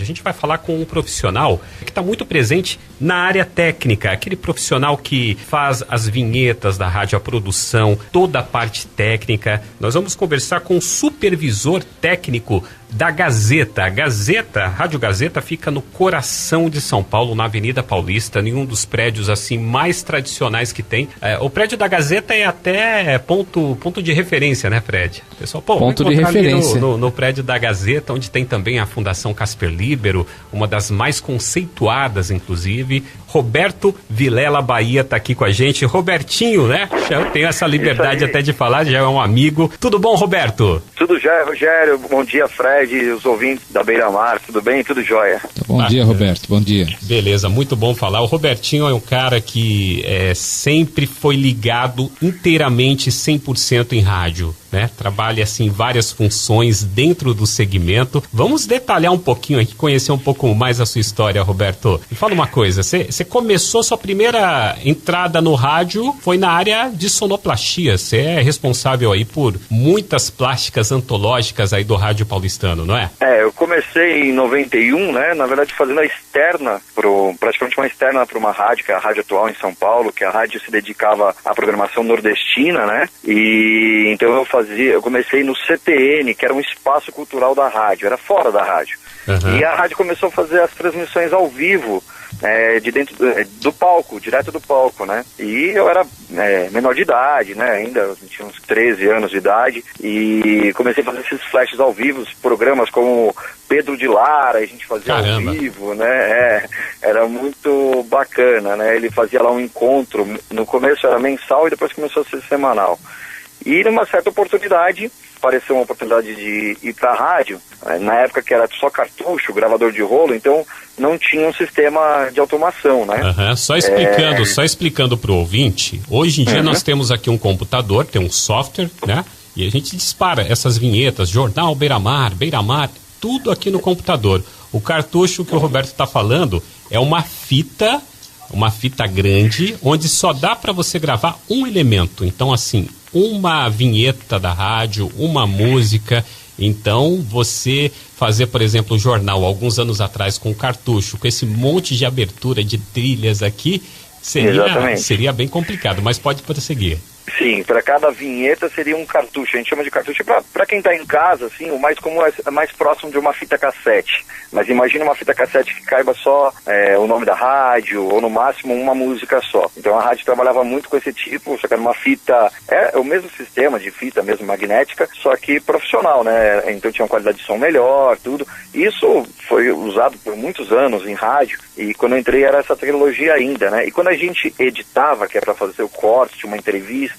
A gente vai falar com um profissional que está muito presente na área técnica, aquele profissional que faz as vinhetas da rádio, a produção, toda a parte técnica. Nós vamos conversar com o supervisor técnico da Gazeta. A Rádio Gazeta fica no coração de São Paulo, na Avenida Paulista, em um dos prédios assim mais tradicionais que tem. O prédio da Gazeta é até ponto de referência, né, Fred? Pessoal, ponto de referência. No prédio da Gazeta, onde tem também a Fundação Casper Libero, uma das mais conceituadas, inclusive. Roberto Vilela Bahia está aqui com a gente. Robertinho, né? Eu tenho essa liberdade até de falar, já é um amigo. Tudo bom, Roberto? Tudo jóia, Rogério. Bom dia, Fred, os ouvintes da Beira Mar. Tudo bem? Tudo jóia. Bom dia, Roberto. Bom dia. Beleza, muito bom falar. O Robertinho é um cara que sempre foi ligado inteiramente, 100% em rádio, né? Trabalha, assim, várias funções dentro do segmento. Vamos detalhar um pouquinho aqui, conhecer um pouco mais a sua história, Roberto. Me fala uma coisa, você começou, sua primeira entrada no rádio foi na área de sonoplastia. Você é responsável aí por muitas plásticas antológicas aí do rádio paulistano, não é? Eu comecei em 91, né? Na verdade, fazendo a externa, praticamente uma externa para uma rádio, que é a Rádio Atual em São Paulo, que a rádio se dedicava à programação nordestina, né? E então eu comecei no CTN, que era um espaço cultural da rádio, era fora da rádio. Uhum. E a rádio começou a fazer as transmissões ao vivo, de dentro do palco, direto do palco, né? E eu era menor de idade, né? Ainda tinha uns 13 anos de idade, e comecei a fazer esses flashes ao vivo, programas como Pedro de Lara, a gente fazia Caramba. ao vivo, né? Era muito bacana, né? Ele fazia lá um encontro, no começo era mensal e depois começou a ser semanal. E numa certa oportunidade, apareceu uma oportunidade de ir para a rádio, na época que era só cartucho, gravador de rolo, então não tinha um sistema de automação, né? Uhum. Só explicando para o ouvinte, hoje em dia nós temos aqui um computador, tem um software, né? E a gente dispara essas vinhetas, Jornal Beira Mar, tudo aqui no computador. O cartucho que o Roberto está falando é uma fita grande, onde só dá para você gravar um elemento. Então, assim, uma vinheta da rádio, uma música. Então, você fazer, por exemplo, um jornal, alguns anos atrás, com cartucho, com esse monte de abertura de trilhas aqui, seria bem complicado, mas pode prosseguir. Sim, para cada vinheta seria um cartucho. A gente chama de cartucho para quem está em casa, assim, o mais comum é mais próximo de uma fita cassete. Mas imagina uma fita cassete que caiba só o nome da rádio, ou no máximo uma música só. Então a rádio trabalhava muito com esse tipo, só que era uma fita, o mesmo sistema de fita mesmo, magnética, só que profissional, né? Então tinha uma qualidade de som melhor, tudo. Isso foi usado por muitos anos em rádio, e quando eu entrei era essa tecnologia ainda, né? E quando a gente editava, que é para fazer o corte, uma entrevista,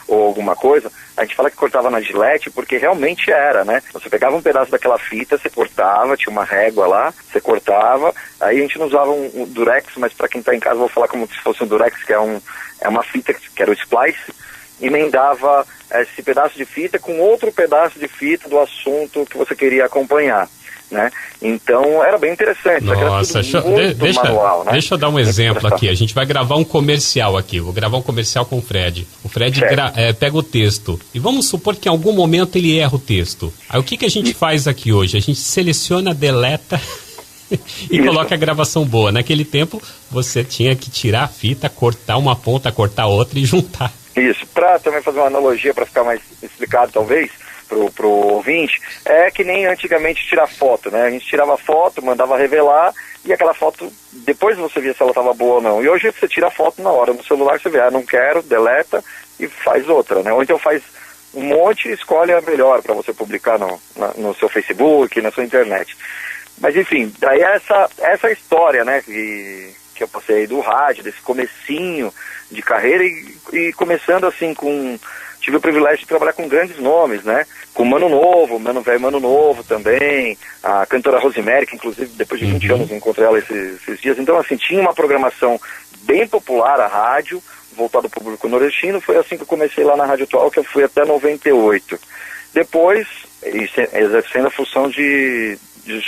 ou alguma coisa, a gente fala que cortava na Gillette, porque realmente era, né? Você pegava um pedaço daquela fita, você cortava, tinha uma régua lá, você cortava, aí a gente não usava um Durex, mas para quem está em casa eu vou falar como se fosse um Durex, que é uma fita que era o splice, emendava esse pedaço de fita com outro pedaço de fita do assunto que você queria acompanhar, né? Então era bem interessante. Nossa, manual, né? Deixa eu dar um exemplo aqui. A gente vai gravar um comercial aqui. Vou gravar um comercial com o Fred. O Fred pega o texto e vamos supor que em algum momento ele erra o texto. Aí o que a gente faz aqui hoje? A gente seleciona, deleta e coloca a gravação boa. Naquele tempo você tinha que tirar a fita, cortar uma ponta, cortar outra e juntar. Isso, para também fazer uma analogia para ficar mais explicado talvez pro ouvinte, é que nem antigamente tirar foto, né? A gente tirava foto, mandava revelar, e aquela foto, depois você via se ela estava boa ou não. E hoje você tira a foto na hora, no celular você vê, não quero, deleta e faz outra, né? Ou então faz um monte e escolhe a melhor para você publicar no seu Facebook, na sua internet. Mas enfim, daí essa história, né, que eu passei do rádio, desse comecinho de carreira e começando assim tive o privilégio de trabalhar com grandes nomes, né? Com Mano Novo, Mano Novo também, a cantora Rosemary, que inclusive depois de 20 anos encontrei ela esses dias. Então, assim, tinha uma programação bem popular, a rádio, voltada ao público nordestino. Foi assim que eu comecei lá na Rádio Atual, que eu fui até 98. Depois, exercendo a função de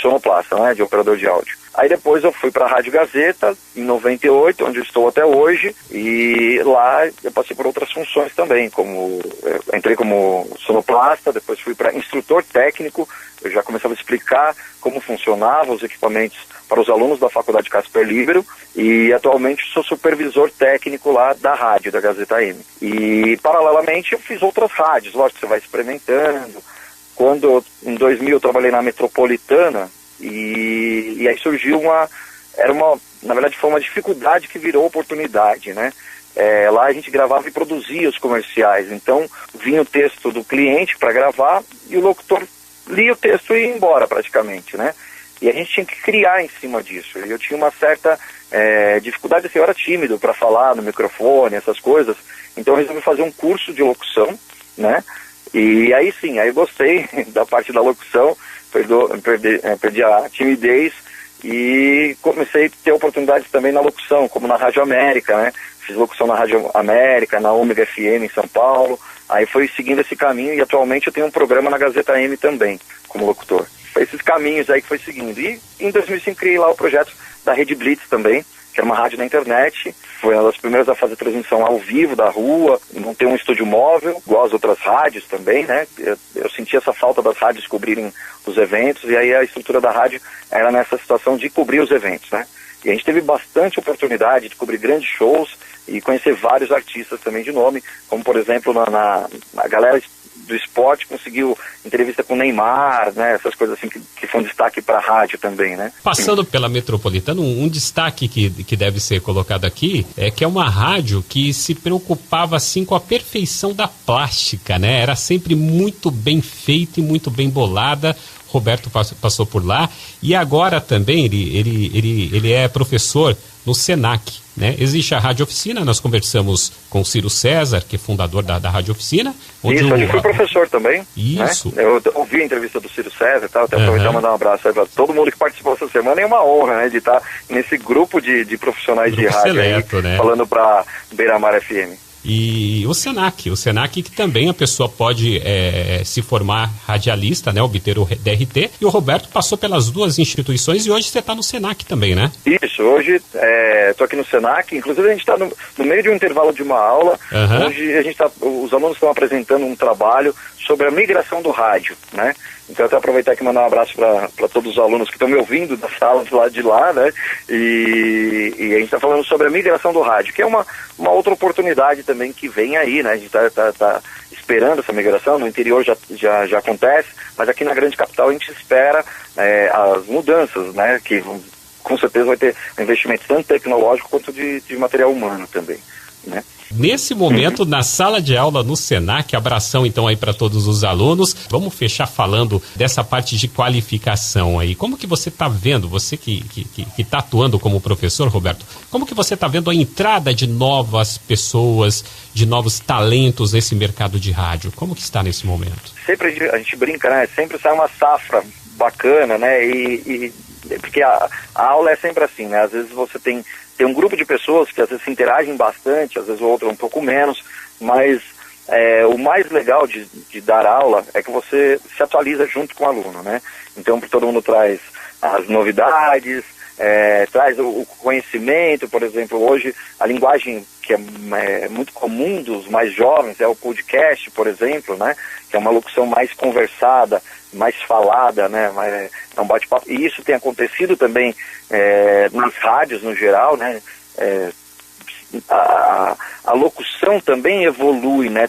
sonoplasta, né? De operador de áudio. Aí depois eu fui para a Rádio Gazeta, em 98, onde eu estou até hoje, e lá eu passei por outras funções também, como eu entrei como sonoplasta, depois fui para instrutor técnico, eu já começava a explicar como funcionavam os equipamentos para os alunos da Faculdade Casper Libero, e atualmente sou supervisor técnico lá da rádio, da Gazeta M. E paralelamente eu fiz outras rádios, lógico que você vai experimentando. Quando em 2000 eu trabalhei na Metropolitana, e aí surgiu na verdade foi uma dificuldade que virou oportunidade, né? Lá a gente gravava e produzia os comerciais, então vinha o texto do cliente para gravar e o locutor lia o texto e ia embora praticamente, né? E a gente tinha que criar em cima disso. Eu tinha uma certa dificuldade, assim, eu era tímido para falar no microfone, essas coisas, então eu resolvi fazer um curso de locução, né? E aí sim, aí eu gostei da parte da locução, perdi a timidez e comecei a ter oportunidades também na locução, como na Rádio América, né? Fiz locução na Rádio América, na Ômega FM em São Paulo, aí foi seguindo esse caminho e atualmente eu tenho um programa na Gazeta M também, como locutor. Foi esses caminhos aí que foi seguindo. E em 2005 criei lá o projeto da Rede Blitz também, que era uma rádio na internet, foi uma das primeiras a fazer transmissão ao vivo da rua, não ter um estúdio móvel, igual as outras rádios também, né? Eu senti essa falta das rádios cobrirem os eventos, e aí a estrutura da rádio era nessa situação de cobrir os eventos, né? E a gente teve bastante oportunidade de cobrir grandes shows e conhecer vários artistas também de nome, como por exemplo a galera do esporte conseguiu entrevista com o Neymar, né? Essas coisas assim que foi um destaque para a rádio também, né? Passando pela Metropolitana, um destaque que deve ser colocado aqui é que é uma rádio que se preocupava assim com a perfeição da plástica, né? Era sempre muito bem feita e muito bem bolada. Roberto passou por lá e agora também ele é professor no Senac, né? Existe a Rádio Oficina, nós conversamos com o Ciro César, que é fundador da Rádio Oficina. Onde eu fui professor também. Isso. Né? Eu ouvi a entrevista do Ciro César e tal, até aproveitar e mandar um abraço aí para todo mundo que participou essa semana. É uma honra, né, de estar nesse grupo de profissionais de rádio seleto, aí, né? Falando para Beira-Mar FM. E o Senac que também a pessoa pode se formar radialista, né, obter o DRT, e o Roberto passou pelas duas instituições e hoje você está no Senac também, né? Isso, hoje estou aqui no Senac, inclusive a gente está no meio de um intervalo de uma aula, onde os alunos estão apresentando um trabalho sobre a migração do rádio, né? Então, até aproveitar aqui e mandar um abraço para todos os alunos que estão me ouvindo das salas lá de lá, né? E a gente está falando sobre a migração do rádio, que é uma outra oportunidade também que vem aí, né? A gente está esperando essa migração, no interior já acontece, mas aqui na grande capital a gente espera as mudanças, né? Que com certeza vai ter um investimento tanto tecnológico quanto de material humano também, né? Nesse momento, na sala de aula no Senac, abração então aí para todos os alunos. Vamos fechar falando dessa parte de qualificação aí. Como que você está vendo, você que está atuando como professor, Roberto, como que você está vendo a entrada de novas pessoas, de novos talentos nesse mercado de rádio? Como que está nesse momento? Sempre a gente brinca, né? Sempre sai uma safra bacana, né? Porque a aula é sempre assim, né? Às vezes você tem um grupo de pessoas que às vezes se interagem bastante, às vezes o outro um pouco menos, mas o mais legal de dar aula é que você se atualiza junto com o aluno, né? Então todo mundo traz as novidades, traz o conhecimento. Por exemplo, hoje a linguagem que é muito comum dos mais jovens é o podcast, por exemplo, né? Que é uma locução mais conversada, mais falada, né? É um bate-papo. E isso tem acontecido também nas rádios no geral, né? A locução também evolui, né?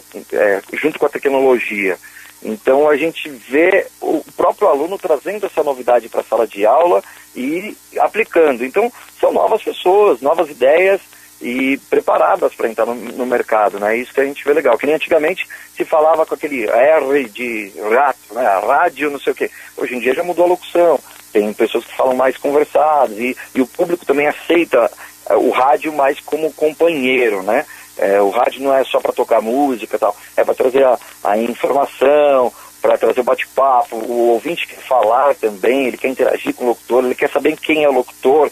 Junto com a tecnologia. Então a gente vê o próprio aluno trazendo essa novidade para a sala de aula e aplicando. Então são novas pessoas, novas ideias e preparadas para entrar no mercado, né? Isso que a gente vê legal. Que nem antigamente se falava com aquele R de rato, né? Rádio, não sei o quê. Hoje em dia já mudou a locução. Tem pessoas que falam mais conversados e o público também aceita o rádio mais como companheiro, né? O rádio não é só para tocar música e tal, é para trazer a informação, para trazer o bate-papo. O ouvinte quer falar também, ele quer interagir com o locutor, ele quer saber quem é o locutor,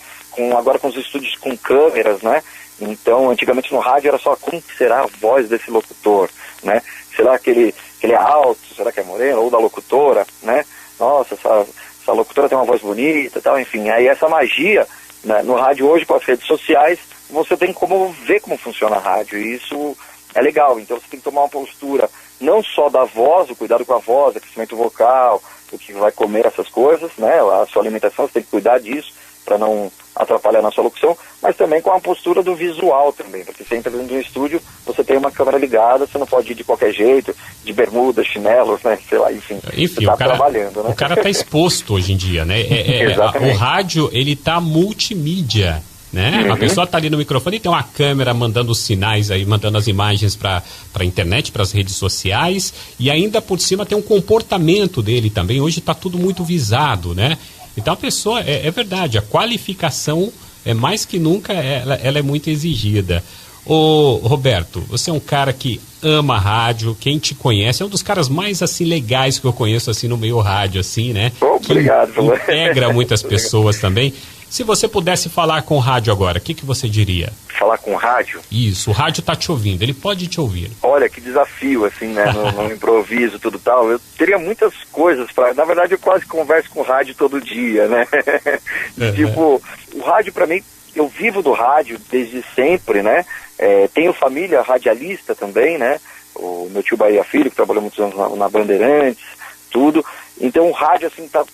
agora com os estúdios com câmeras, né? Então, antigamente no rádio era só como será a voz desse locutor, né? Será que ele é alto? Será que é moreno? Ou da locutora, né? Nossa, essa essa locutora tem uma voz bonita e tal, enfim. Aí essa magia, né, no rádio hoje com as redes sociais, você tem como ver como funciona a rádio, e isso é legal. Então você tem que tomar uma postura não só da voz, o cuidado com a voz, o crescimento vocal, o que vai comer, essas coisas, né, a sua alimentação, você tem que cuidar disso para não atrapalhar na sua locução, mas também com a postura do visual também, porque você entra dentro do estúdio, você tem uma câmera ligada, você não pode ir de qualquer jeito, de bermuda, chinelos, né, sei lá, enfim você tá trabalhando, né? O cara tá exposto hoje em dia, né, o rádio, ele tá multimídia, né? A pessoa tá ali no microfone e tem uma câmera mandando os sinais aí, mandando as imagens para a internet, para as redes sociais, e ainda por cima tem um comportamento dele também. Hoje tá tudo muito visado, né? Então a pessoa, é verdade, a qualificação é mais que nunca, ela é muito exigida. Ô Roberto, você é um cara que ama rádio, quem te conhece, é um dos caras mais assim legais que eu conheço assim no meio rádio, assim, né? Obrigado. Que integra muitas pessoas também. Se você pudesse falar com o rádio agora, o que você diria? Falar com o rádio? Isso, o rádio tá te ouvindo, ele pode te ouvir. Olha, que desafio, assim, né, no improviso, tudo tal. Eu teria muitas coisas na verdade, eu quase converso com o rádio todo dia, né? Tipo, o rádio pra mim, eu vivo do rádio desde sempre, né? Tenho família radialista também, né? O meu tio Bahia Filho, que trabalhou muitos anos na Bandeirantes, tudo. Então o rádio, assim, tá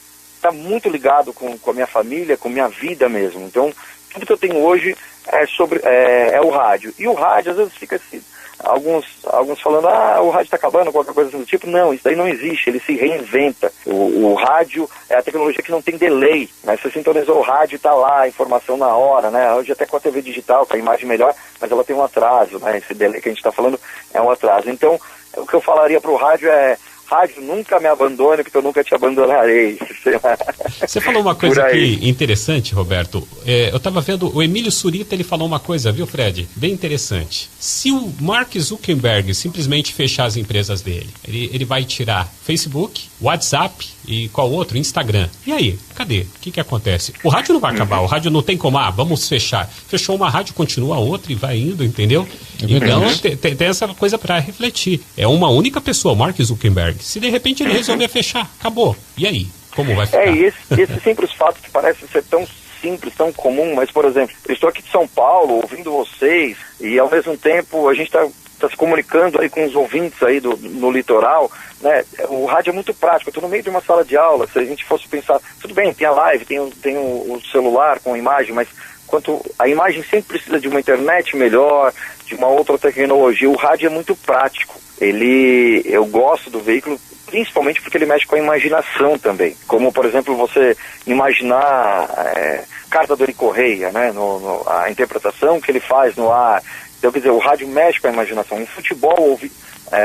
muito ligado com a minha família, com a minha vida mesmo. Então, tudo que eu tenho hoje é o rádio. E o rádio, às vezes, fica assim, alguns falando, o rádio está acabando, qualquer coisa assim do tipo. Não, isso daí não existe, ele se reinventa. O rádio é a tecnologia que não tem delay, né? Você sintonizou o rádio e está lá, a informação na hora, né? Hoje até com a TV digital, com a imagem melhor, mas ela tem um atraso, né? Esse delay que a gente está falando é um atraso. Então, o que eu falaria para o rádio é: rádio, nunca me abandone, porque eu nunca te abandonarei. Você falou uma coisa aqui interessante, Roberto. Eu estava vendo, o Emílio Surita, ele falou uma coisa, viu, Fred? Bem interessante. Se o Mark Zuckerberg simplesmente fechar as empresas dele, ele vai tirar Facebook, WhatsApp e qual outro? Instagram. E aí? Cadê? O que acontece? O rádio não vai acabar, o rádio não tem como, vamos fechar. Fechou uma rádio, continua a outra e vai indo, entendeu? Então, tem essa coisa para refletir. É uma única pessoa, o Mark Zuckerberg. Se de repente ele resolver fechar, acabou. E aí? Como vai ficar? Esse simples fato que parece ser tão simples, tão comum, mas, por exemplo, eu estou aqui de São Paulo, ouvindo vocês, e ao mesmo tempo a gente está se comunicando aí com os ouvintes aí no litoral, né? O rádio é muito prático. Eu estou no meio de uma sala de aula. Se a gente fosse pensar, tudo bem, tem a live, tem o celular com a imagem, mas a imagem sempre precisa de uma internet melhor, de uma outra tecnologia. O rádio é muito prático. Eu gosto do veículo, principalmente porque ele mexe com a imaginação também. Como, por exemplo, você imaginar Carta do Eri Correia, né? A interpretação que ele faz no ar. Então, quer dizer, o rádio mexe com a imaginação. Um futebol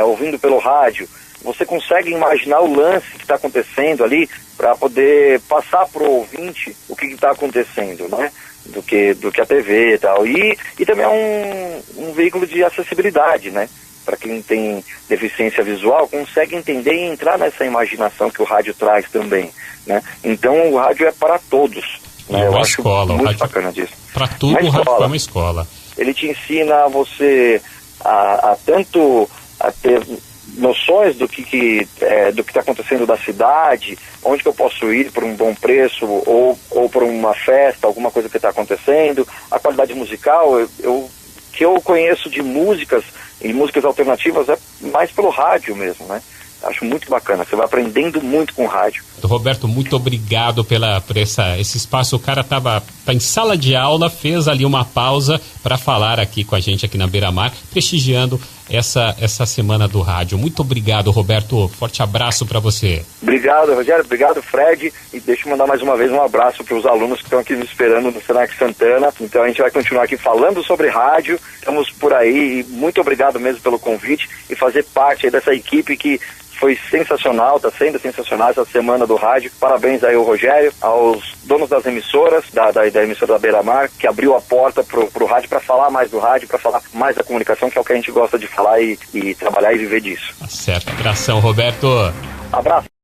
ouvindo pelo rádio, você consegue imaginar o lance que está acontecendo ali para poder passar para o ouvinte o que está acontecendo, né? Do que a TV e tal. E também é um veículo de acessibilidade, né? Para quem tem deficiência visual, consegue entender e entrar nessa imaginação que o rádio traz também, né? Então o rádio é para todos, né? Eu acho muito bacana disso. Para tudo o rádio é uma escola. Ele te ensina você tanto a ter noções do que está acontecendo da cidade, onde que eu posso ir por um bom preço ou por uma festa, alguma coisa que está acontecendo, a qualidade musical. Que eu conheço de músicas e músicas alternativas é mais pelo rádio mesmo, né? Acho muito bacana, você vai aprendendo muito com o rádio. Roberto, muito obrigado por esse espaço. O cara tá em sala de aula, fez ali uma pausa para falar aqui com a gente aqui na Beira-Mar, prestigiando essa semana do rádio. Muito obrigado, Roberto. Forte abraço para você. Obrigado, Rogério. Obrigado, Fred. E deixa eu mandar mais uma vez um abraço para os alunos que estão aqui me esperando no Senac Santana. Então a gente vai continuar aqui falando sobre rádio. Estamos por aí. Muito obrigado mesmo pelo convite e fazer parte aí dessa equipe que foi sensacional, está sendo sensacional essa semana do rádio. Parabéns aí ao Rogério, aos donos das emissoras, da emissora da Beira-Mar, que abriu a porta pro rádio para falar mais do rádio, para falar mais da comunicação, que é o que a gente gosta de falar e trabalhar e viver disso. Tá certo. Abração, Roberto. Abraço.